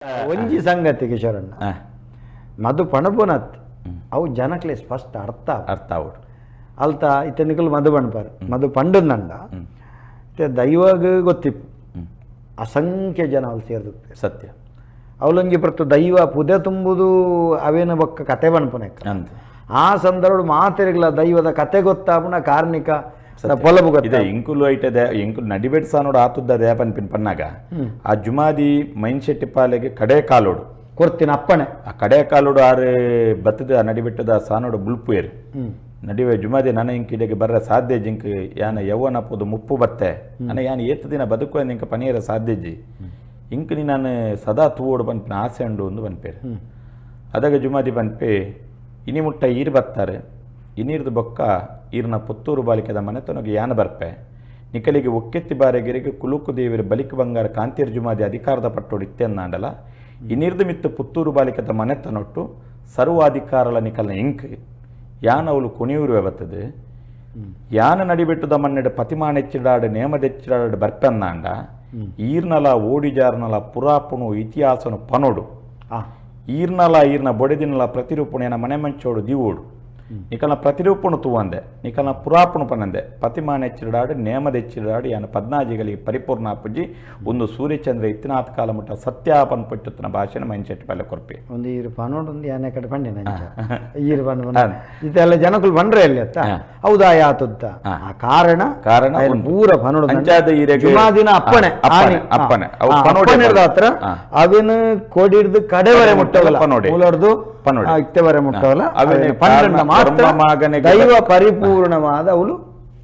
ಒಂಜಿ ಸಂಗತಿ ಕಿಶೋರಣ್ಣ ಮದು ಪಣಪುನತ್ ಅವು ಜನಕ್ಲೆ ಸ್ಪಷ್ಟ ಅರ್ಥ ಆವಡು ಅಲ್ತ ಇತ್ತೆನಿಕಲು ಮದು ಪಣಪಾರು ಮದು ಪಂಡನಂಡ ದೈವಗ ಗೊತ್ತಿಪ್ಪು ಅಸಂಖ್ಯ ಜನ ಅಲ್ಲಿ ಸೇರಿದು ಸತ್ಯ ಅವಲಂಗಿ ಪ್ರತು ದೈವ ಪುದೆ ತುಂಬುದು ಅವೇನ ಬೊಕ್ಕ ಕತೆ ಪಣಪುನೆಕ್ಕ ಅಂತೆ ಆ ಸಂದರ್ಭ ಮಾತೆರೆಗ್ಲ ದೈವದ ಕತೆ ಗೊತ್ತಾಪುನ ಕಾರ್ಣಿಕ ಪೊಲಬು ಇದೆ ಇಂಕುಲು ಐಟದೆ ಇಂಕುಲು ನಡಿಬೇಟ್ ಸಾನೋಡು ಆತುದ್ದ ದೇಪನ್ ಪಿನ್ ಪನ್ನಾಗ ಆ ಜುಮಾದಿ ಮೈನ್ ಶೆಟ್ಟಿ ಪಾಲೆಗೆ ಕಡೆ ಕಾಲೋಡು ಕೊರ್ತಿನ ಅಪ್ಪಣೆ ಆ ಕಡೆ ಕಾಲೋಡು ಆರು ಬತ್ತದ ನಡಿಬಿಟ್ಟದ ಸಾನೋಡು ಬುಲ್ಪು ಏರು ನಡಿವೆ ಜುಮಾದಿ ನನ್ನ ಇಂಕಿಡೆಗೆ ಬರ್ರ ಸಾಧ್ಯ ಜಿಂಕ್ ಯಾನ ಯವ್ವನ ಪೋದು ಮುಪ್ಪು ಬತ್ತೆ ನನ್ನ ಯಾನ ಏತ್ತು ದಿನ ಬದುಕುವ ನಿಂಕ ಪನಿಯರ ಸಾಧ್ಯಜಿ ಇಂಕ್ ನೀ ನಾನು ಸದಾ ತೂವೋಡು ಪನ್ಪಿನ ಆಸೆ ಉಂಡು ಒಂದು ಪನ್ಪೇರು ಅದಾಗ ಜುಮಾದಿ ಪನ್ಪೆ ಇನಿ ಮುಟ್ಟ ಈರು ಬರ್ತಾರೆ ಇನ್ನಿರ್ದು ಬೊಕ್ಕ ಈರ್ನ ಪುತ್ತೂರು ಬಾಲಿಕೆದ ಮನೆತನಗೆ ಯಾನ ಬರ್ಪೆ ನಿಕಲಿಗೆ ಒಕ್ಕೆತ್ತಿ ಬಾರೆಗೆರೆಗೆ ಕುಲುಕು ದೇವಿರ ಬಲಿಕ ಬಂಗಾರ ಕಾಂತಿಯರ್ ಜುಮಾದಿ ಅಧಿಕಾರದ ಪಟ್ಟೋಡು ಇತ್ತೆನ್ನಾಂಡಲ ಇನ್ನಿರ್ದು ಮಿತ್ತು ಪುತ್ತೂರು ಬಾಲಿಕೆದ ಮನೆತನೊಟ್ಟು ಸರ್ವಾಧಿಕಾರಲ ನಿಕಲ್ನ ಇಂಕ್ ಯಾನ ಅವಳು ಕುಣಿಯೂರುವೆ ಬರ್ತದೆ ಯಾನ ನಡಿಬಿಟ್ಟುದ ಮನ್ನೆಡೆ ಪತಿಮಾನೆಚ್ಚಿಡಾಡು ನೇಮದೆಚ್ಚಿಡಾಡು ಬರ್ಪೆನ್ನಾಂಡ ಈರ್ನಲ ಓಡಿಜಾರ್ನಲ ಪುರಾಪುಣು ಇತಿಹಾಸನು ಪನೋಡು ಈರ್ನಲ ಈರ್ನ ಬೊಡೆದಿನಲ ಪ್ರತಿರೂಪಣೆಯನ ಮನೆ ಮಂಚೋಡು ದಿವೋಡು ನಿಕಲ್ನ ಪ್ರತಿರೂಪಣು ತೂವಂದೆ ನಿಕಲ್ನ ಪುರಾಪಣು ಪನಂದೆ ಪತಿಮಾನೆಚ್ಚಿಡಾಡು ನೇಮದೆಚ್ಚಿಡಾಡು ಯಾನ ಪದ್ನಾಜಿಗಳಿಗೆ ಪರಿಪೂರ್ಣ ಅಪ್ಪುಜಿ ಒಂದು ಸೂರ್ಯಚಂದ್ರ ಇತ್ತಿನಾಥ ಕಾಲ ಮುಟ್ಟ ಸತ್ಯಾಪನ್ ಪುಚ್ಚುತ್ತನ ಭಾಷೆನ ಮೈನ್ಸೆಟ್ ಪಲ್ಲೆ ಕೊರ್ಪಿ ಒಂದು ಈರು ಪನೋಡು ಒಂದು ಯಾನೆ ಕಡೆ ಪಂಡಿನ ಈರು ಪಂಡ ಇದೆಲ್ಲ ಜನಕ್ಕಳು ಬಂಡ್ರೆ ಅಲ್ಲಿ ಅತ್ತ ಹೌದಾ ಯಾತುದ್ದ ಕಾರಣ ಕಾರಣ ಪೂರ ಪನೋಡು ಅಂಚಾದ ಈರೆಗೆ ಜುಮಾದಿನ ಅಪ್ಪಣೆ ಅಪ್ಪಣೆ ಹತ್ರ ಅವಿನ ಕೋಡಿಡ್ದು ಕಡೆವರೆ ಮುಟ್ಟವಲ್ಲ ಮೂಲರ್ದು ಇತ್ತೆವರೆ ಮುಟ್ಟವಲ್ಲ ದೈವ ಪರಿಪೂರ್ಣವಾದ ಅವಳು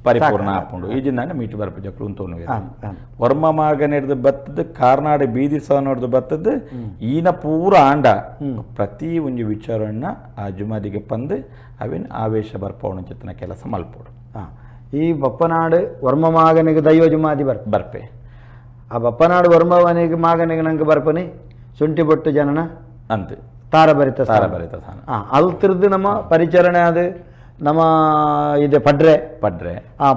ಪರಿಪೂರ್ಣ ಹಾಕೊಂಡು ಈಜಿಂದಾನೆ ಮೀಟು ಬರ್ಪ ಜಕ್ಳು ಅಂತ ವರ್ಮ ಮಾಗನೆಡ್ದು ಬತ್ತದ ಕಾರ್ನಾಡು ಬೀದಿ ಸವನೋಡ್ದು ಬತ್ತದ ಈನ ಪೂರ ಆಂಡ ಪ್ರತಿ ಒಂದು ವಿಚಾರನ್ನ ಆ ಜುಮಾದಿಗೆ ಪಂದು ಅವಿನ ಆವೇಶ ಬರ್ಪವಣ ಚಿತ್ತನ ಕೆಲಸ ಮಲ್ಪೋಡು ಈ ಬಪ್ಪನಾಡು ವರ್ಮ ಮಾಗನಿಗೆ ದೈವ ಜುಮಾದಿ ಬರ್ಪೆ ಆ ಬಪ್ಪನಾಡು ವರ್ಮವನಿಗೆ ಮಾಗನಿಗೆ ನಂಗೆ ಬರ್ಪನಿ ಶುಂಠಿ ಬೊಟ್ಟು ಜನನ ಅಂತೆ ತಾರಭರಿತ ಅಲ್ತಿರ್ದು ನಮ್ಮ ಪರಿಚರಣೆ ಅದು ನಮ್ಮ ಇದೆ ಪಡ್ರೆ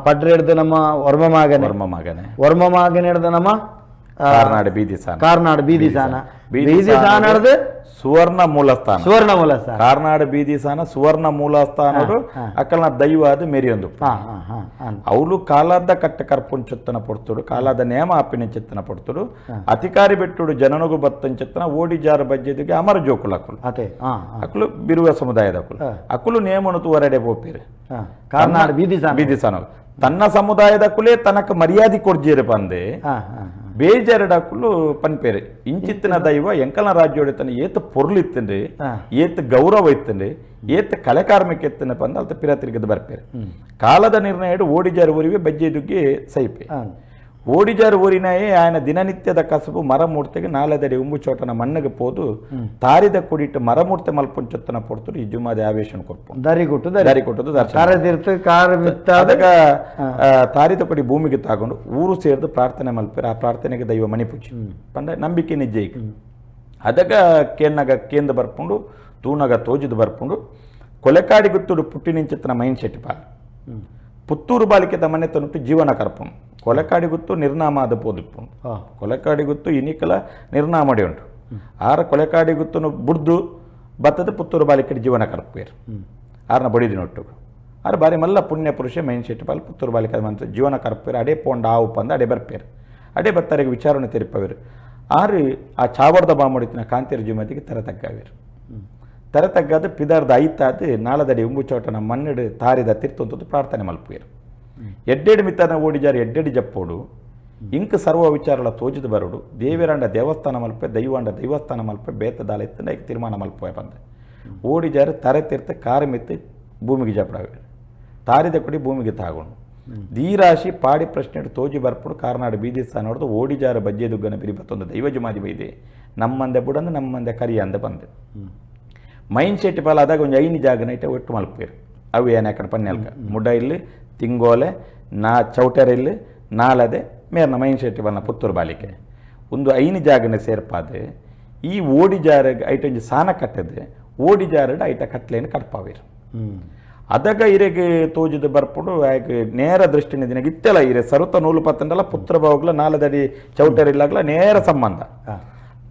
ಪಡ್ರೆ ಹಿಡ್ದು ನಮ್ಮ ವರ್ಮ ಮಾಗನೆ ಹಿಡ್ದು ನಮ್ಮ ಕಾರ್ನಾಡು ಬೀದಿ ಸಾನ ಹಿಡ್ದು ಸುವರ್ಣ ಮೂಲಸ್ಥಾನ ಕಾರ್ನಾಡು ಬೀದಿ ಸಾನ ಸುವರ್ಣ ಮೂಲಸ್ಥಾನ ಅಕ್ಕಲ್ನ ದೈವ ಅದು ಮೆರಿಯೊಂದು ಅವಳು ಕಾಲಾದ ಕಟ್ಟ ಕರ್ಪುನ್ ಚಿತ್ತನ ಪಡ್ತುಡು ಕಾಲಾದ ನೇಮ ಅಪ್ಪಿನ ಚಿತ್ತನ ಪಡ್ತುಡು ಅಧಿಕಾರಿ ಬಿಟ್ಟುಡು ಜನನಗು ಬತ್ತನ್ ಚಿತ್ತನ ಓಡಿಜಾರ ಬಜ್ಜೆದಿಗೆ ಅಮರ ಜೋಕುಲು ಅಕ್ಕಳು ಬಿರುವ ಸಮುದಾಯದ ಅಕ್ಕಳು ನೇಮನು ಹೊರಡೆ ಬೋಪಿರು ಕಾರ್ನಾಡು ಬೀದಿ ಸಾನ ತನ್ನ ಸಮುದಾಯದ ಕುಲೇ ತನಕ ಮರ್ಯಾದೆ ಕೊಡ್ಜೀರೆ ಬಂದೆ ಬೇಜಾರಡಕ್ಕೂ ಪನ್ಪೇರೆ ಇಂಚಿತ್ತಿನ ದೈವ ಎಂಕಲ್ನ ರಾಜ್ಯೋಡೆ ತನ್ನ ಏತ ಪೊರ್ಲಿತ್ತಂಡೆ ಏತ ಗೌರವ ಇತ್ತಂಡೆ ಏತ ಕಲೆ ಕಾರ್ಮಿಕ ಎತ್ತನ ಬಂದ ಅಲ್ತ ಪಿರ ತಿರುಗದ ಬರ್ಪೇರೆ ಕಾಲದ ನಿರ್ಣಯ ಓಡಿಜಾರು ಊರಿಗೆ ಬಜ್ಜೆದುಗ್ಗೆ ಸೈಪೆ ಓಡಿಜಾರು ಊರಿನಾಯೇ ಆಯನ ದಿನನಿತ್ಯದ ಕಸಬು ಮರಮೂರ್ತಿಗೆ ನಾಲೆದಡಿ ಉಂಬುಚೋಟನ ಮಣ್ಣಿಗೆ ಪೋದು ತಾರಿದ ಕುಡಿಟ್ಟು ಮರಮೂರ್ತಿ ಮಲ್ಪುಂಚೊತ್ತನ ಪೊಡ್ತು ಈ ಜುಮಾದಿ ಆವೇಶನ ಕೊಟ್ಟು ದಾರಿ ಕೊಟ್ಟದು ತಾರಿದ ಕೊಡಿ ಭೂಮಿಗೆ ತಗೊಂಡು ಊರು ಸೇರಿದು ಪ್ರಾರ್ಥನೆ ಮಲ್ಪೇರೆ ಆ ಪ್ರಾರ್ಥನೆಗೆ ದೈವ ಮಣಿಪುಚ್ಚಿ ಪಂಡ ನಂಬಿಕೆ ನಿಜ ಈಗ ಅದಗ ಕೇಂದ್ರ ಬರ್ಕೊಂಡು ತೂನಗ ತೋಜಿದು ಬರ್ಕೊಂಡು ಕೊಲೆಕಾಡಿ ಗುತ್ತುಡು ಪುಟ್ಟಿನಿಂಚಿತ್ತನ ಮೈನ್ ಶೆಟ್ಟಿ ಪಾಲ್ ಪುತ್ತೂರು ಬಾಲಿಕೆದ ಮನೆ ತನುಟ್ಟು ಜೀವನ ಕರ್ಪುಣು ಕೊಲೆಕಾಡಿ ಗುತ್ತು ನಿರ್ನಾಮ ಆದ ಪೋದಿಪ್ಪು ಕೊಲೆಕಾಡಿ ಗುತ್ತು ಇನಿಕಲ ನಿರ್ನಾಮಡಿ ಉಂಟು ಆರ ಕೊಲೆಕಾಡಿ ಗುತ್ತನು ಬುಡ್ದು ಬತ್ತದ ಪುತ್ತೂರು ಬಾಲಿಕೆಡ್ ಜೀವನ ಕರ್ಪೇರು ಆರನ ಬಡಿದಿನೊಟ್ಟು ಆರು ಬಾರಿ ಮಲ್ಲ ಪುಣ್ಯ ಪುರುಷ ಮೈನ್ ಶೆಟ್ಟಿ ಪಾಲ್ ಪುತ್ತೂರು ಬಾಲಿಕೆದ ಮನೆ ಜೀವನ ಕರ್ಪೇರು ಅಡೆ ಪೋಂಡ ಆವು ಪಂದ ಅಡೆ ಬರ್ಪೇರು ಅಡೆ ಬತ್ತರಿಗೆ ವಿಚಾರಣೆ ತೆರಿಪವೇರು ಆರು ಆ ಚಾವರ್ದ ಬಾಮುಡಿತಿನ ಕಾಂತಿಯರ ಜುಮತಿಗೆ ತೆರ ತಗ್ಗಾದ ಪಿದಾರ್ದ ಐತಾದ ನಾಳದಡಿ ಉಂಬುಚೋಟನ ಮಣ್ಣಿಡು ತಾರಿದ ತಿರ್ತಂತದ್ದು ಪ್ರಾರ್ಥನೆ ಮಲ್ಪೇರು ಎಡ್ಡೆಡು ಮಿತ್ತನ ಓಡಿಜಾರು ಎಡ್ಡೆಡಿ ಜಪ್ಪೋಡು ಇಂಕ್ ಸರ್ವ ವಿಚಾರಗಳ ತೋಜಿದು ಬರೋಡು ದೇವಿರಾಂಡ ದೇವಸ್ಥಾನ ಮಲ್ಪೆ ದೈವಾಂಡ ದೈವಸ್ಥಾನ ಮಲ್ಪೆ ಬೇತದಾಲ ಎತ್ತಂಡ ಈಗ ತೀರ್ಮಾನ ಮಲ್ಪೆ ಬಂದೆ ಓಡಿಜಾರು ತಾರೆ ತೀರ್ಥ ಕಾರು ಮಿತ್ತು ಭೂಮಿಗೆ ಜಪ್ಪಡಾವೆ ತಾರಿದ ಕೊಡಿ ಭೂಮಿಗೆ ತಾಗೊಂಡು ದೀರಾಶಿ ಪಾಡಿ ಪ್ರಶ್ನೆ ತೋಜಿ ಬರ್ಪುಡು ಕಾರ್ನಾಡು ಬೀದಿ ಸ್ಥಾನ ನೋಡ್ದು ಓಡಿಜಾರು ಬಜ್ಜೆ ದುಗ್ಗನ ಬಿರಿ ಬತ್ತೊಂದು ದೈವ ಜುಮಾದಿ ಬೈದೆ ನಮ್ಮಂದೆ ಬುಡಂದು ನಮ್ಮಂದೆ ಕರಿ ಅಂದೆ ಬಂದೆ ಮೈನ್ ಶೆಟ್ಟಿ ಪಾಲ ಆದಾಗ ಒಂದು 5 ಜಾಗನ ಇಟ್ಟೆ ಒಟ್ಟು ಮಲ್ಪೇರು ಅವು ಏನಾಕಡೆ ಪನ್ನೆಲ್ಕ ಮುಡ್ಡ ಇಲ್ಲಿ ತಿಂಗೋಲೆ ಚೌಟರ್ ಇಲ್ಲಿ ನಾಲದೆ ಮೇರ್ನ ಮೈನ್ ಶೆಟ್ಟಿ ಪಾಲನ ಪುತ್ತೂರು ಬಾಲಿಕೆ ಒಂದು 5 ಜಾಗನ ಸೇರ್ಪಾದೆ ಈ ಓಡಿಜಾರಿಗೆ ಐಟೊಂಜಿ ಸಾನ ಕಟ್ಟದೆ ಓಡಿಜಾರಡ ಐಟ ಕಟ್ಲೇನು ಕಟ್ಪಾವೇರು ಅದಾಗ ಇರೆಗೆ ತೋಜಿದು ಬರ್ಪುಡು ಆಯ್ಕೆ ನೇರ ದೃಷ್ಟಿನ ದಿನ ಇತ್ತೆಲ್ಲ ಇರೆ ಸರುತ ನೂಲು ಪತ್ತಂಡಲ್ಲ ಪುತ್ರ ಭಾವಗ್ಲ ನಾಲದಡಿ ಚೌಟರ್ ಇಲ್ಲಾಗ್ಲ ನೇರ ಸಂಬಂಧ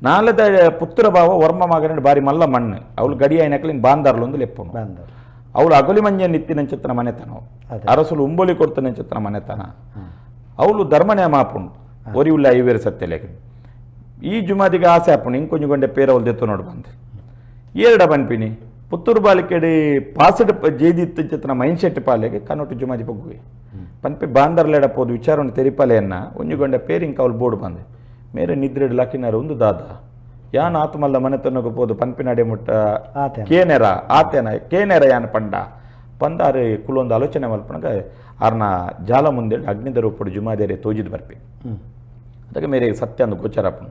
ನಾಲದ ಪುತ್ರ ಭಾವ ವರ್ಮ ಮಗನ ಬಾರಿ ಮಲ್ಲ ಮಣ್ಣು ಅವಳು ಗಡಿ అయినకಲಿನ ಬಾಂದಾರ್ಲು ಒಂದು ಲೆಪ್ಪನು ಬಾಂಧವ್ರು ಅವಳು ಅಗಲಿ ಮಂಜ ನಿತ್ತಿನ ಚಿತ್ರ ಮನೆತನ ಅರಸುಲು ಉಂಬೋಲಿ ಕೊಡ್ತಾನೆ ಚಿತ್ರ ಮನೆತನ ಅವಳು ಧರ್ಮನೇ ಮಾಪುಂಡು ಒರಿ ಉಲ್ಲ ಐವೇರು ಸತ್ಯಲೇಖ ಈ ಜುಮಾದಿಗೆ ಆಸೆ ಹಾಪುಂಡು ಇಂಕೊಂಜುಗೊಂಡೆ ಪೇರ ಅವಳು ದೆತ್ತು ನೋಡಿ ಬಂದು ಏರಡ ಬನ್ಪಿನಿ ಪುತ್ತೂರು ಬಾಲಿಕೆಡಿ ಪಾಸಡ್ ಜೇದಿತ್ತು ಚಿತ್ರ ಮೈನ್ ಶೆಟ್ಟಿ ಪಾಲೆಗೆ ಕನ್ನೊಟ್ಟು ಜುಮಾದಿ ಪೊಗ್ಗುವೆ ಪನ್ಪೆ ಬಾಂದರ್ಲೆಡ ಪೋದು ವಿಚಾರವನ್ನು ತೆರಿಪಾಲೆಯನ್ನ ಒಂಜುಗೊಂಡೆ ಪೇರು ಇಂಕ ಅವಳು ಬೋರ್ಡು ಬಂದೆ ಮೇರೆ ನಿದ್ರೆಡ್ ಲಾಕಿನಾರು ಒಂದು ದಾದ ಯಾನ್ ಆತ್ಮಲ್ಲ ಮನೆತನಗ ಪೋದು ಪನ್ಪಿನಡೆ ಮುಟ್ಟ ಕೇನೆರ ಆತೇನ ಕೇನೆರ ಯಾನ್ ಪಂಡ ಪಂದಾರು ಕುಲೊಂದು ಆಲೋಚನೆ ಮಲ್ಪನಾಗ ಆರ್ನ ಜಾಲ ಮುಂದೆ ಅಗ್ನಿದ ರೂಪಡು ಜುಮಾದೇರೆ ತೋಜಿದ್ ಬರ್ಪಿ ಅದಕ್ಕೆ ಮೇರೆ ಸತ್ಯ ಅಂದು ಗೋಚರಪ್ಪನು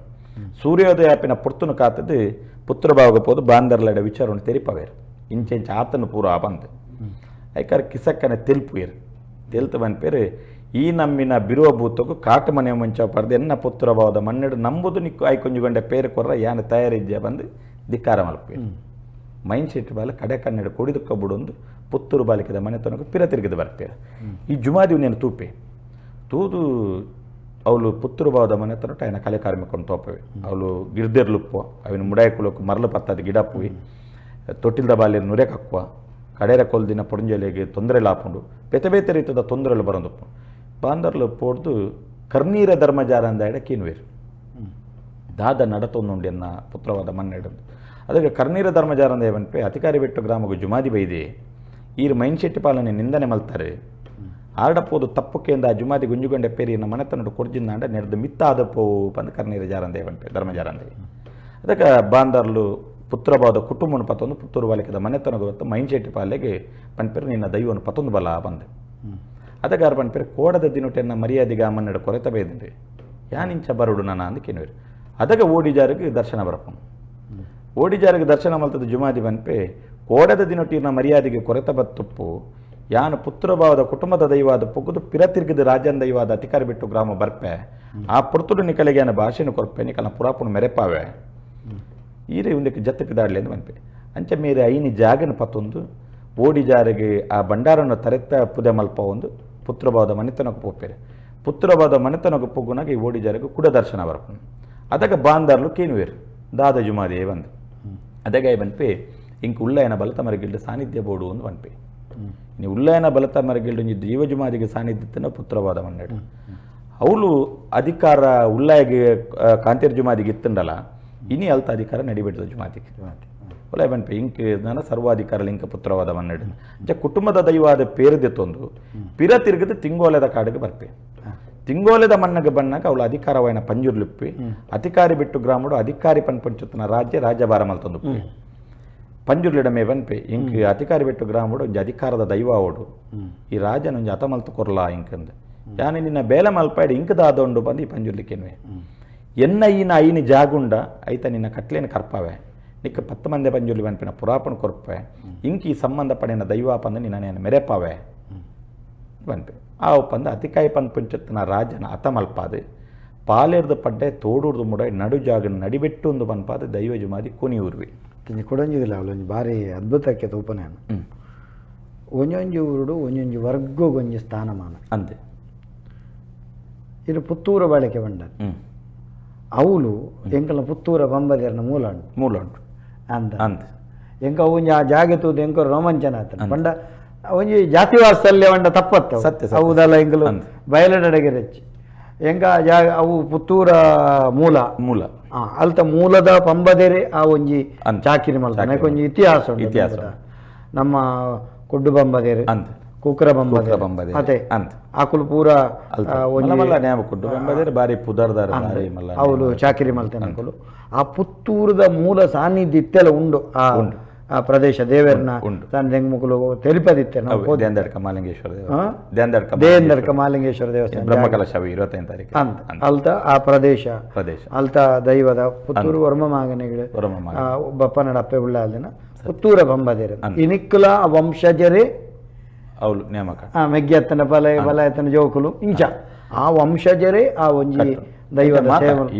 ಸೂರ್ಯೋದಯ ಆಪಿನ ಪುರ್ತನು ಕಾತದ್ದು ಪುತ್ರ ಭಾವಗ ಪೋದು ಬಾಂದರ್ಲೆಡ ವಿಚಾರವನ್ನು ತೆರಿಪವೇರು ಇಂಚೆಂಚ ಆತನು ಪೂರ ಬಂದು ಐಕಾರ ಕಿಸಕ್ಕನ ತೆಲ್ಪುಯರು ತೆಲ್ತು ಬನ್ಪೇರು ಈ ನಮ್ಮಿನ ಬಿರುವ ಭೂತಕ್ಕೂ ಕಾಟು ಮನೆ ಮಂಚ ಪಡೆದು ಎನ್ನ ಪುತ್ರ ಭಾವದ ಮನ್ನೆಡು ನಂಬುದು ನಿಕ್ಕು ಆಯ್ಕೊಂಜುಗೊಂಡೆ ಪೇರು ಕೊರ್ರ ಯಾನ ತಯಾರಿದ್ಯ ಬಂದು ಧಿಕ್ಕಾರ ಮಲ್ಪಿ ಮೈನ್ ಸೆಟ್ ಬಾಲ ಕಡೆ ಕನ್ನೆಡು ಕೊಡಿದು ಕಬ್ಬುಡೊಂದು ಪುತ್ತೂರು ಬಾಲಿಕದ ಮನೆತನಕ ಪಿರ ತಿರುಗಿದು ಬರ್ಪೇರು ಈ ಜುಮಾದಿ ನೇನು ತೂಪೆ ತೂದು ಅವಳು ಪುತ್ತೂರು ಭಾವದ ಮನೆತನಟ ఆయన ಕಲೆ ಕಾರ್ಮಿಕೊಂಡು ತೋಪವೆ ಅವಳು ಗಿರ್ದೆರ್ಲುಪ್ಪು ಅವಿನ ಮುಡಾಯಕುಲಕ್ಕೆ ಮರಳು ಪತ್ತದ ಗಿಡ ಪುಯಿ ತೊಟ್ಟಿಲ್ದ ಬಾಲಿನ ನುರೆಕ್ ಹಾಕುವ ಕಡೆರ ಕೊಲ್ದಿನ ಪೊಂಜಲೆಗೆ ತೊಂದರೆ ಲಾಪುಂಡು ಬೇತೆ ಬೇತೆ ರೀತಿಯ ತೊಂದರೆಗಳು ಬರೋದಪ್ಪು ಬಾಂದರ್ಲು ಪೋಡ್ದು ಕರ್ನೀರ ಧರ್ಮಜಾರ ಅಂದ ಕೀನ್ವೇರು ದಾದ ನಡತೊಂದುಂಡು ಎನ್ನ ಪುತ್ರವಾದ ಮನ್ನೆಡು ಅದಕ್ಕೆ ಕರ್ನೀರ ಧರ್ಮಜಾರ ಅಂದ ಏವನ್ಪೆ ಅಧಿಕಾರಿ ಬೆಟ್ಟು ಗ್ರಾಮಗೂ ಜುಮಾದಿ ಬೈದೆ ಈರು ಮೈನ್ ಶೆಟ್ಟಿ ಪಾಲನೆ ನಿಂದನೆ ಮಲ್ತಾರೆ ಆರ್ಡಪ್ಪೋದು ತಪ್ಪುಕೆಂದ ಆ ಜುಮಾದಿ ಗುಂಜುಗೊಂಡೆ ಪೇರಿ ನಮ್ಮ ಮನೆತನಡು ಕೊರ್ಜಿಂದಾಂಡ ನೆರೆದು ಮಿತ್ತಾದಪ್ಪೋ ಬಂದು ಕರ್ನೀರ ಜಾರಂದೆ ಏವನ್ಪೆ ಧರ್ಮಜಾರಂದೆ ಅದಕ್ಕೆ ಬಾಂದರ್ಲು ಪುತ್ರಭಾವದ ಕುಟುಂಬನ ಪತ್ತೊಂದು ಪುತ್ತೂರು ಬಾಲಿಕದ ಮನೆತನಗ ಹೊತ್ತು ಮೈನ್ ಶೆಟ್ಟಿ ಪಾಲೆಗೆ ಪನ್ಪೇರು ನಿನ್ನ ದೈವನು ಪತ್ತೊಂದು ಬಲ ಬಂದೆ ಅದಗಾರ ಪನ್ಪೇರು ಕೋಡದ ದಿನುಟೆನ್ನ ಮರ್ಯಾದೆಗೆ ಅಮ್ಮನ್ನೆಡು ಕೊರೆತ ಬೇದಿಂದೆ ಯಾನಿಂಚ ಬರುಡು ನಾನು ಅಂದಕ್ಕೇನುವೇರು ಅದಕ್ಕೆ ಓಡಿಜಾರಿಗೆ ದರ್ಶನ ಬರಪ್ಪನು ಓಡಿಜಾರಿಗೆ ದರ್ಶನ ಮಲ್ತದ ಜುಮಾದಿ ಬನ್ಪೆ ಕೋಡದ ದಿನುಟಿನ ಮರ್ಯಾದೆಗೆ ಕೊರೆತ ಬತ್ತುಪ್ಪು ಯಾನು ಪುತ್ರಭಾವದ ಕುಟುಂಬದ ದೈವಾದ ಪೊಗ್ಗುದು ಪಿರ ತಿರುಗಿದ ರಾಜನ್ ದೈವಾದ ಅಧಿಕಾರಿ ಬಿಟ್ಟು ಗ್ರಾಮ ಬರ್ಪೆ ಆ ಪುರ್ತುಡು ನಿಕಲೆಗೆ ಯಾನ ಭಾಷೆನ ಕೊರಪೆ ನಿಕಲ ಪುರಾಪುಣ ಮೆರೆಪಾವೆ ಈರೆ ಒಂದಕ್ಕೆ ಜತ್ತೆ ಪಿದಾಡ್ಲಿ ಅಂತ ಬನ್ಪೆ ಅಂಚೆ ಮೇರೆ ಐನಿ ಜಾಗನ ಪತ್ತೊಂದು ಓಡಿಜಾರಿಗೆ ಆ ಭಂಡಾರನ್ನು ತರೆತ್ತ ಪುದೆ ಮಲ್ಪ ಒಂದು ಪುತ್ರಭಾವದ ಮನೆತನಕ್ಕೆ ಪೋಪೇರೆ ಪುತ್ರಭಾವದ ಮನೆತನಕ್ಕೆ ಪೊಗ್ಗುನಾಗ ಈ ಓಡಿಜಾರಿಗೆ ಕುಡ ದರ್ಶನ ಬರಪನು ಅದಕ್ಕೆ ಬಾಂದಾರ್ಲು ಕೇನುವೇರು ದಾದ ಜುಮಾದೇ ಬಂದು ಅದಕ್ಕೆ ಬನ್ಪೆ ಇಂಕ ಉಳ್ಳಯನ ಬಲತ ಮರಗಿಲ್ಡು ಸಾನ್ನಿಧ್ಯ ಬೋಡು ಒಂದು ಬನ್ಪೆ ನೀವು ಉಳ್ಳಯನ ಬಲತ ಮರಗಿಲ್ಡು ಜೀವ ಜುಮಾದಿಗೆ ಸಾನ್ನಿಧ್ಯನ ಪುತ್ರವಾದ ಮನ್ನೆಡು ಅವಳು ಅಧಿಕಾರ ಉಳ್ಳಾಯಿಗೆ ಕಾಂತೇರ್ ಜುಮಾದಿಗೆ ಇತ್ತಂಡಲ್ಲ ಇನಿ ಅಲ್ತ ಅಧಿಕಾರ ನಡಿಬಿಡ್ತದೆ ಜುಮಾದಿಗೆ ಒಳ್ಳೆ ಬನ್ಪೆ ಇಂಕ ನಾನು ಸರ್ವಾಧಿಕಾರ ಲಿಂಕ ಪುತ್ರವಾದ ಮನ್ನೆಡು ಜ ಕುಟುಂಬದ ದೈವಾದ ಪೇರದೆತ್ತೊಂದು ಪಿರ ತಿರುಗದ ತಿಂಗೋಲೆದ ಕಾಡಿಗೆ ಬರ್ಪೆ ತಿಂಗೋಲೆದ ಮಣ್ಣಗೆ ಬಣ್ಣಾಗ ಅವಳು ಅಧಿಕಾರವಾಯಿನ ಪಂಜುರ್ಲಿಪ್ಪಿ ಅಧಿಕಾರಿ ಬಿಟ್ಟು ಗ್ರಾಮಡು ಅಧಿಕಾರಿ ಪಂಚುತ್ತನ ರಾಜ್ಯಭಾರ ಮಲ್ತೊಂದು ಪಂಜುರ್ಲಿಡಮೆ ಬನ್ಪೆ ಇಂಕ ಅಧಿಕಾರಿ ಬಿಟ್ಟು ಗ್ರಾಮಡು ಒಂಜಿ ಅಧಿಕಾರದ ದೈವ ಓಡು ಈ ರಾಜನ ಒಂಜಿ ಅತ ಮಲ್ತು ಕೊರ್ಲಾ ಇಂಕಂದು ಯಾನೆ ನಿನ್ನ ಬೇಲೆ ಮಲ್ಪಾಡಿ ಇಂಕದಾದೊಂಡು ಬಂದು ಈ ಪಂಜುರ್ಲಿಕ್ಕೆನ್ವೆ ಎನ್ನ ಈನ ಐನಿ ಜಾಗುಂಡ ಐತ ನಿನ್ನ ಕಟ್ಲೇನ ಕರ್ಪವೆ ನಿಕ್ಕ 10 ಮಂದಿ ಪಂಜುರ್ಲಿ ಬನ್ಪಿನ ಪುರಾಪಣ ಕೊರ್ಪೆ ಇಂಕ ಈ ಸಂಬಂಧ ಪಡೆನ ದೈವ ಪಂದು ನಿನ್ನ ಮೆರೆಪಾವೆ ಬನ್ಪೆ ಆ ಪಂದ ಅತಿಕಾಯಿ ಪಂಚುತ್ತನ ರಾಜನ ಅತ ಮಲ್ಪಾದು ಪಾಲೇರ್ದು ಪಡ್ಡೆ ತೋಡೂರ್ದು ಮುಡ ನಡು ಜಾಗ ನಡಿಬಿಟ್ಟು ಒಂದು ಬನ್ಪಾದ ದೈವ ಜುಮಾದಿ ಕೊನಿ ಊರ್ವಿ ಕೊಡಂಜಿದಿಲ್ಲ ಅವಳೊಂದು ಭಾರಿ ಅದ್ಭುತಕ್ಕೆ ಉಪನಯನ ಒಂಜೊಂಜಿ ಊರುಡು ಒಂಜೊಂಜಿ ವರ್ಗಗೊಂಜಿ ಸ್ಥಾನಮಾನ ಅಂತೆ ಇದು ಪುತ್ತೂರ ಬಾಳಿಕೆ ಬಂಡದ್ದು ಅವಳು ಎಂಕಲ ಪುತ್ತೂರ ಬಂಬದೇರ್ನ ಮೂಲ ಉಂಟು ಅಂತ ಅಂತ ಎಂಕ ಒಂಜಿ ಆ ಜಾಗೆ ತೂದು ಎಂಕ ರೋಮಾಂಚನ ಆತ ಬಂಡ ಒಂಜಿ ಜಾತಿ ವಾಸ್ತಲ್ಯ ಬಂಡ ತಪ್ಪತ್ತ ಸತ್ಯ ಹೌದಲ್ಲ ಎಂಕಲು ಬಯಲಡೆಗೆ ರಚ್ಚಿ ಎಂಕ ಅವು ಪುತ್ತೂರ ಮೂಲ ಅಲ್ತ ಮೂಲದ ಪಂಬದೇರೆ ಆ ಒಂಜಿ ಚಾಕಿರಿ ಮಲ್ತಾನೆ ಒಂಜಿ ಇತಿಹಾಸ ನಮ್ಮ ಕೊಡ್ಡು ಬಂಬದೇರೆ ಕುಕ್ರ ಬಂಬದೇರೆ ಅದೇ ಆಕುಲು ಪೂರ ಬಾರಿ ಪುದರ್ದಾರ ಅವಳು ಚಾಕಿರಿ ಮಲ್ತಾನೆ ಅಕುಲು ಆ ಪುತ್ತೂರದ ಮೂಲ ಸಾನ್ನಿಧ್ಯ ಇತ್ತೆಲ್ಲ ಉಂಡು ಆ ಪ್ರದೇಶ ದೇವರನ್ನ ಮುಕುಲು ತೆಲಿಪದಿತ್ತೆ ದೇಂದಡ್ಕ ಮಾಲಿಂಗೇಶ್ವರ ದೇವಸ್ಥಾನ ಬ್ರಹ್ಮಕಲಶ 25 ತಾರೀಕು ಅಲ್ತ ಆ ಪ್ರದೇಶ ಅಲ್ತ ದೈವದ ಪುತ್ತೂರು ವರ್ಮಮಾಗನೆಗಳು ಬಪ್ಪನಡ ಅಪ್ಪೆ ಉಳ್ಳ ಅಲ್ದಿನ ಪುತ್ತೂರ ಬಂಬದೇರೆ ಇನಿಕ್ಕಲ ವಂಶಜರೇ ಅವಳು ನೇಮಕ ಮೆಗ್ಗೆತ್ತನ ಬಲಯತನ ಜೋಕುಲು ಇಂಚ ಆ ವಂಶಜರೇ ಆ ಒಂಜಿ ದೈವದ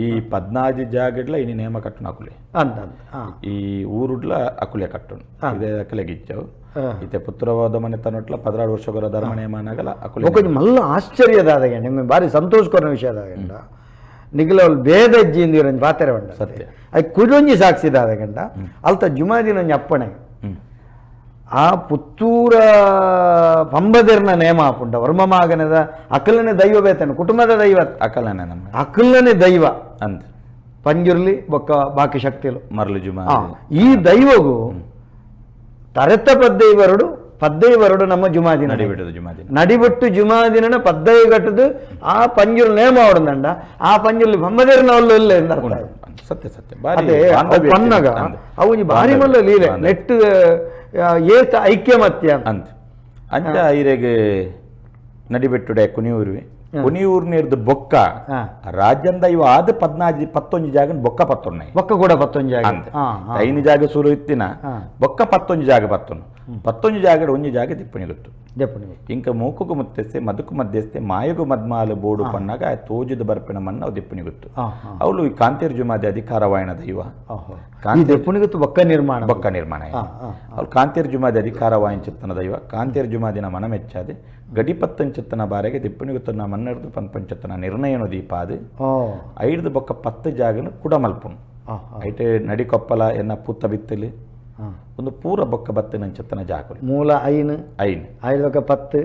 ಈ 14 ಜಾಗಡ್ಲ ಇನಿ ನೇಮ ಕಟ್ಟುನ ಅಕುಲೆ ಅಂತ ಈ ಊರುಡ್ಲ ಅಕುಲೆ ಕಟ್ಟುನು ಇದೇ ಅಕಲೆ ಗಿಚ್ಚವು ಇತ್ತೆ ಪುತ್ರವಾದ ಮನೆ ತನ್ನೊಟ್ಲ 16 ವರ್ಷಗಳ ಧರ್ಮ ನೇಮನಾಗಲ ಅಕುಲೆ ಮಲ್ಲ ಆಶ್ಚರ್ಯದಾದ ನಿಮಗೆ ಭಾರಿ ಸಂತೋಷಕರ ವಿಷಯದಾಗ ನಿಖಿಲ ಭೇದ ಇಜ್ಜಿಂದಿರಂಜಿ ಪಾತೆರೆ ಉಂಡ ಸತ್ಯ ಅದು ಕುಡೊಂಜಿ ಸಾಕ್ಷಿದಾದ ಗಂಟ ಅಲ್ತ ಜುಮಾದಿನ ಅಪ್ಪಣೆ ಆ ಪುತ್ತೂರ ಪಂಬದಿರ್ನ ನೇಮ ಆಪುಂಡ ವರ್ಮಮಾಗನದ ಅಕಲನೆ ದೈವ ಬೇತನ ಕುಟುಂಬದ ದೈವ ಅಕಲನೆ ನಮ್ಮ ಅಕಲನೆ ದೈವ ಅಂತ ಪಂಜುರ್ಲಿ ಬೊಕ್ಕ ಬಾಕಿ ಶಕ್ತಿಲು ಮರಳು ಜುಮಾ ಈ ದೈವಗೂ ತರೆತ ಪದ್ದೈವರಡು ನಮ್ಮ ಜುಮಾದಿನ ನಡಿಬಿಡದು ಜುಮಾದಿನ ನಡಿಬಿಟ್ಟು ಜುಮಾದಿನ ಪದ್ದೈ ಕಟ್ಟದು ಆ ಪಂಜುರು ನೇಮ ಅವಡಂಡ ಆ ಪಂಜುರ್ಲಿ ಪಂಬದಿರ್ನ ಒಲ್ಲ ಸತ್ಯ ಸತ್ಯ ಪನ್ನಗ ಅವು ಭಾರಿ ಮಲ್ಲ ಲೀಲೆ ನೆಟ್ಟು ಏತ ಐಕ್ಯಮತ್ಯ ಅಂತ ಅಂಚ ಐರೆಗೆ ನಡಿಬೆಟ್ಟುಡೆ ಕುನಿಯೂರ್ನಿರ್ದು ಬೊಕ್ಕ ರಾಜ್ಯಂದ ಇವ ಆದ 11 ಜಾಗ ಬೊಕ್ಕ 11 ಬೊಕ್ಕ ಕೂಡ 11 ಜಾಗ ಐದು ಜಾಗ ಸುರು ಇತ್ತಿನ ಬೊಕ್ಕ 11 ಜಾಗ 11 ಜಾಗ ಒಂಜಿ ಜಾಗ ದಿಪ್ಪಣಿ ಗೊತ್ತು ಇಂಕ ಮೂಕುಗು ಮುತ್ತೆಸ್ತೆ ಮದುಕು ಮಧ್ಯಸ್ಥೆ ಮಾಯುಗು ಮದ್ಮಾಲು ಬೋಡು ಪನ್ನಾಗ ತೋಜುದು ಬರ್ಪಿನ ಮನ್ನ ಅವು ದಿಪ್ಪಣಿ ಗೊತ್ತು ಅವಳು ಈ ಕಾಂತೇರ್ ಜುಮಾದಿ ಅಧಿಕಾರವಾಯನ ದೈವ ದಿಪ್ಪಣಿ ಗೊತ್ತು ಬೊಕ್ಕ ನಿರ್ಮಾಣ ಅವಳು ಕಾಂತೇರ್ ಜುಮಾದಿ ಅಧಿಕಾರವಾಯನ ಚಿತ್ತನ ದೈವ ಕಾಂತೇರ್ ಜುಮಾದಿನ ಮನ ಮೆಚ್ಚಾದೆ ಗಡಿಪತ್ತನ್ ಚಿತ್ತನ ಬಾರೆಗೆ ದಿಪ್ಪಣಿ ಗೊತ್ತು ನಾ ಮನ್ನೆಡ್ದು ಪಂಚತ್ತನ ನಿರ್ಣಯನು ದೀಪ ಅದು ಐದು ಬೊಕ್ಕ 10 ಜಾಗನು ಕುಡ ಮಲ್ಪುಣು ಐಟೆ ನಡಿಕೊಪ್ಪಲ ಎನ್ನ ಪುತ್ತ ಬಿತ್ತಲಿ ಒಂದು ಪೂರ ಬೊಕ್ಕ ಬತ್ತಿನ ಚಿತ್ತನ ಜಾಗ ಮೂಲ ಐನು ಐದು 10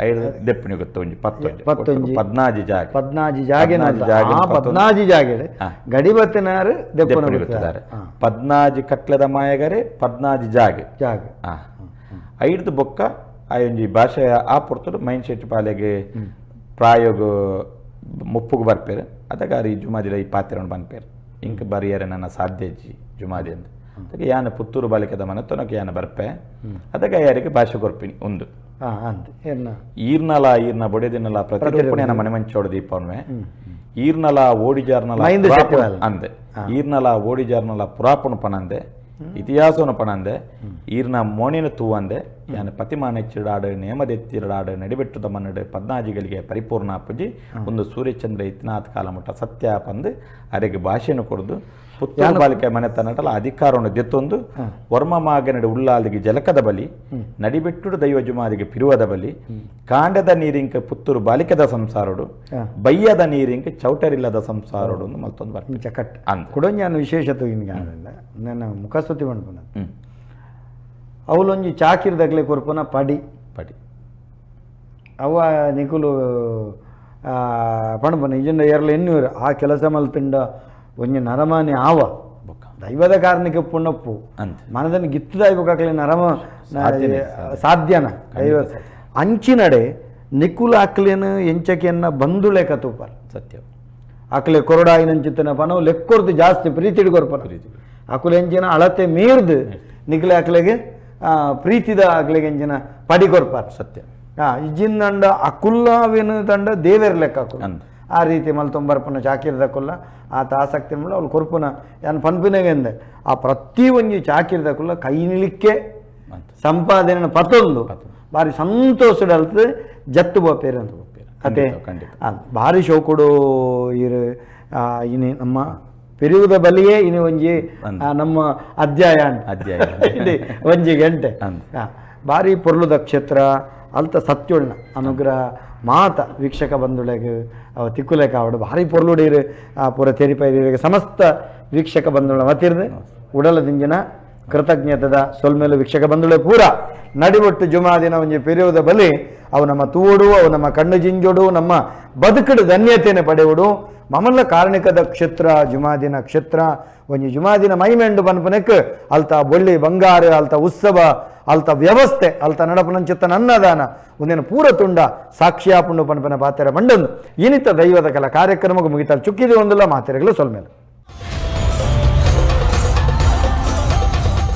ಐದು ದೆಪ್ಪಣಿ ಗೊತ್ತು ಒಂಜಿ 14 ಜಾಗ 14 ಜಾಗ ಗಡಿ ಬತ್ತಿನಾರು ದೆಪ್ಪಣಿ ಗೊತ್ತಿದ್ದಾರೆ 14 ಕಟ್ಲದ ಮಾಯಗರೆ 14 ಜಾಗ ಐದು ಬೊಕ್ಕ ಆಯೊಂಜಿ ಭಾಷೆಯ ಆ ಪೊರ್ತುಡು ಮೈನ್ ಶೆಟ್ಟಿ ಪಾಲೆಗೆ ಪ್ರಾಯೋಗ ಮುಪ್ಪುಗು ಬರ್ಪೇರು ಅದಕ್ಕೆ ಈ ಜುಮಾದಿಲ ಈ ಪಾತ್ರೆಯನ್ನು ಬಂದ್ಪೇರು ಇಂಕ ಬರಿಯರೆ ನನ್ನ ಸಾಧ್ಯಜಿ ಜುಮಾದಿ ಅಂತ ಅದಕ್ಕೆ ಯಾನ ಪುತ್ತೂರು ಬಾಲಿಕದ ಮನತನಕ್ಕೆ ಯಾನ ಬರ್ಪೆ ಅದಕ್ಕೆ ಯಾರಿಗೆ ಭಾಷೆ ಕೊರ್ಪಿನಿ ಒಂದು ಈರ್ನ ಬೊಡೆದಿನಲ ಪ್ರತಿರೂಪಣೆ ಮನೆ ಮಂಚೋಡ ದೀಪವನ್ವೆ ಈರ್ನಲ ಓಡಿಜಾರ್ನಲ ಅಂದೆ ಈರ್ನಲ ಓಡಿಜಾರ್ನಲ ಪುರಾಪಣ ಪನಂದೆ ಇತಿಹಾಸವನ್ನು ಪಣಂದೆ ಈರ್ನ ಮೋಣಿನ ತೂವಂದೆ ಯಾನ ಪತಿಮಾನ ಚಿರಡಾಡು ನೇಮದೆತ್ತಿರಡಾಡು ನಡಿಬೆಟ್ಟುದ ಮನ್ನಡು 14ಗಳಿಗೆ ಪರಿಪೂರ್ಣ ಅಪ್ಪಜಿ ಒಂದು ಸೂರ್ಯಚಂದ್ರ ಇತ್ತಿನಾಥ ಕಾಲ ಮುಟ್ಟ ಸತ್ಯ ಪಂದು ಅರೆಗೆ ಭಾಷೆಯನ್ನು ಕೊಡದು ಪುತ್ತೂರು ಬಾಲಿಕೆ ಮನೆತನಟಲ ಅಧಿಕಾರವನ್ನು ದೆತ್ತೊಂದು ವರ್ಮಮಾಗನಡೆ ಉಳ್ಳಾಲಿಗೆ ಜಲಕದ ಬಲಿ ನಡಿಬೆಟ್ಟುಡು ದೈವ ಜುಮಾದಿಗೆ ಪಿರುವದ ಬಲಿ ಕಾಂಡದ ನೀರಿಂಕ ಪುತ್ತೂರು ಬಾಲಿಕೆದ ಸಂಸಾರಡು ಬಯ್ಯದ ನೀರಿಂಕ ಚೌಟರಿಲ್ಲದ ಸಂಸಾರಡು ಮತ್ತೊಂದು ಬರ್ತೀನಿ ಚಕಟ್ ಕೊಡೊಂದು ನಾನು ವಿಶೇಷತೆ ನನ್ನ ಮುಖಸ್ತುತಿ ಮಾಡ್ಪುನ ಅವಲೊಂಜಿ ಚಾಕಿರ್ದಾಗಲೇ ಕೊರ್ಪುನ ಪಡಿ ಅವ ನಿಕುಲು ಪಣಪನ ಇಜಂಡ ಎರಲ ಎನ್ನೂರು ಆ ಕೆಲಸ ಮಲ್ತಿಂಡ ಒಂಜಿ ನರಮಾನಿ ಆವ ದೈವದ ಕಾರಣಕ್ಕೆ ಪುಣ್ಣಪ್ಪು ಮನದನ್ನು ಗಿತ್ತು ದೈವಕಾಗಲಿ ನರಮ ಸಾಧ್ಯನ ದೈವ ಅಂಚಿನಡೆ ನಿಕುಲ ಅಕ್ಲೇನು ಎಂಚಕೆಯನ್ನ ಬಂದುಳೆ ಕತೂಪರ್ ಸತ್ಯ ಅಕ್ಲೆ ಕೊರಡಾಯಿನಂಚಿತ್ತನ ಪನವು ಲೆಕ್ಕೊರ್ದು ಜಾಸ್ತಿ ಪ್ರೀತಿಡ್ ಕೊರ್ಪನ ಅಕುಲೆ ಎಂಚಿನ ಅಳತೆ ಮೀರ್ದು ನಿಕ್ಲೆ ಅಕ್ಲೆಗೆ ಪ್ರೀತಿದ ಅಕ್ಲೆಗೆ ಎಂಚಿನ ಪಡಿ ಕೊರ್ಪಾರ ಸತ್ಯ ಇಜ್ಜಿಂದಂಡ ಅಕುಲ್ಲಾವಿನ ತಂಡ ದೇವೇರ್ ಲೆಕ್ಕ ಆ ರೀತಿ ಮಲ್ತೊಂಬರ್ಪನ ಚಾಕಿರ್ದ ಕುಲ್ಲ ಆತ ಆಸಕ್ತಿ ಮೇಲೆ ಅವ್ಳು ಕೊರ್ಪುನ ಯಾನು ಪನ್ಪಿನಾಗೆ ಅಂದೆ ಆ ಪ್ರತಿ ಒಂಜಿ ಚಾಕಿರ್ದ ಕುಲ್ಲ ಕೈ ನಿಲಿಕ್ಕೆ ಸಂಪಾದನೆ ಪತ್ತೊಂದು ಭಾರಿ ಸಂತೋಷಡಲ್ತದೆ ಜತ್ತು ಬೋಪೇರು ಅಂತ ಕತೆ ಭಾರಿ ಶೋಕುಡು ಇರು ಇನಿ ನಮ್ಮ ಪೆರುವುದ ಬಲಿಯೇ ಇನಿ ಒಂಜಿ ನಮ್ಮ ಅಧ್ಯಾಯ ಒಂಜಿ ಗಂಟೆ ಭಾರಿ ಪೊರ್ಲುದ ಕ್ಷೇತ್ರ ಅಲ್ತ ಸತ್ಯೋಳ್ನ ಅನುಗ್ರಹ ಮಾತ ವೀಕ್ಷಕ ಬಂಧುಳೆಗೆ ಅವ ತಿಕ್ಕುಲೆಕ ಅವಡು ಭಾರಿ ಪೊರ್ಲುಡೀರು ಪೂರ ತೆರಿಪೈರಿಗೆ ಸಮಸ್ತ ವೀಕ್ಷಕ ಬಂಧುಳ ಮತ್ತಿರ್ದು ಉಡಲದಿಂಜಿನ ಕೃತಜ್ಞತದ ಸೊಲ್ಮೇಲು ವೀಕ್ಷಕ ಬಂಧುಳೆ ಪೂರ ನಡಿಬೊಟ್ಟು ಜುಮಾದಿನ ಒಂಜಿ ಪೆರಿಯುವುದ ಬಲಿ ಅವು ನಮ್ಮ ತೂಡು ಅವು ನಮ್ಮ ಕಣ್ಣು ಜಿಂಜೋಡು ನಮ್ಮ ಬದುಕಡು ಧನ್ಯತೆಯನ್ನು ಪಡೆಯುವುದು ಮಮಲ್ಲ ಕಾರಣಿಕದ ಕ್ಷೇತ್ರ ಜುಮಾದಿನ ಕ್ಷೇತ್ರ ಒಂಜಿ ಜುಮಾದಿನ ಮೈಮೆಂಡು ಪನ್ಪನಕ್ಕೆ ಅಲ್ತ ಬೊಳ್ಳಿ ಬಂಗಾರ ಅಲ್ತ ಉತ್ಸವ ಅಲ್ತ ವ್ಯವಸ್ಥೆ ಅಲ್ತ ನಡಪನಂಚಿತ್ತ ಅನ್ನದಾನ ಒಂದಿನ ಪೂರ ತುಂಡ ಸಾಕ್ಷಿಯಾಪುಂಡು ಪನ್ಪನ ಪಾತೆರ ಮಂಡೊಂದು ಇನಿತ ದೈವದ ಕೆಲ ಕಾರ್ಯಕ್ರಮಕ್ಕೆ ಮುಗಿತಲ್ಲಿ ಚುಕ್ಕಿದೆ ಒಂದಿಲ್ಲ ಮಾತೆರೆಗಳು ಸೊಲ್ಮೇಲೆ